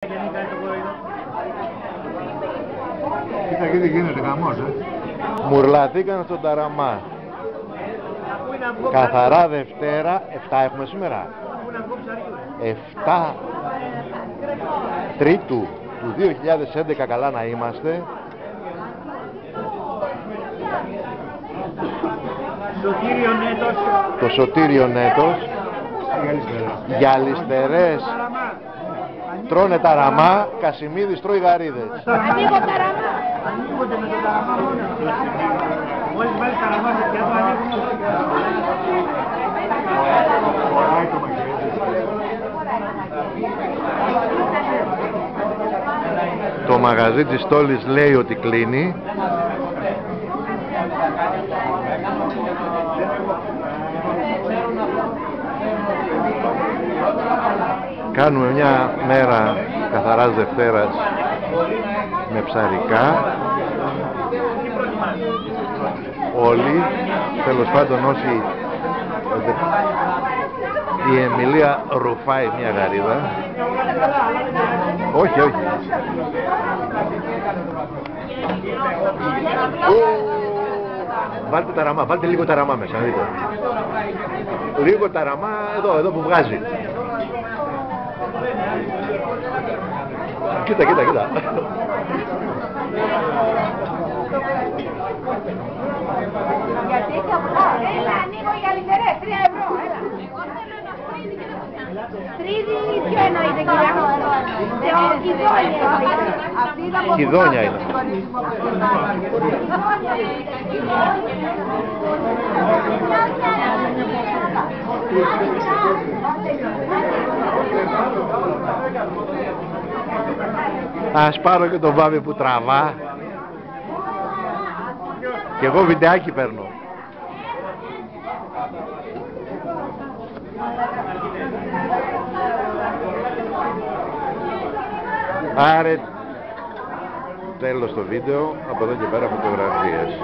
Κοίτα και τι γίνεται, χαμός, Μουρλαθήκαν στον Ταραμά. Καθαρά Δευτέρα, 7 έχουμε σήμερα. 7 Τρίτου του 2011, καλά να είμαστε. Το Σωτήριο Νέτος. Γυαλιστερές τρώνε ταραμά, Κασιμίδης τρώει γαρίδες. Ανοίγω ταραμά. Ανοίγονται με το ταραμά μόνο. Μόλις βάλεις ταραμά σε πιάτο ανοίγουν. Φοράει το μαγειρί. Το μαγαζί της Στόλης λέει ότι κλείνει. Κάνουμε μια μέρα καθαράς Δευτέρας με ψαρικά. Όλοι, τέλος πάντων όσοι η Εμιλία ρουφάει μια γαρίδα. Όχι, όχι. Βάλτε ταραμά, βάλτε λίγο ταραμά μέσα, δείτε. Λίγο ταραμά εδώ που βγάζει. Κοίτα, κοίτα, κοίτα. Γιατί έχει απλά. Έλα, ανοίγω για λιτερές, 3 ευρώ, έλα. Εγώ θέλω ένα φρύδι και ένα φρύδι, ποιο εννοείται, κυρία μου? Κιδόνια είναι. Ας πάρω και το βάβι που τραβά. Και εγώ βιντεάκι παίρνω. Άρε, τέλος το βίντεο, από εδώ και πέρα φωτογραφίες.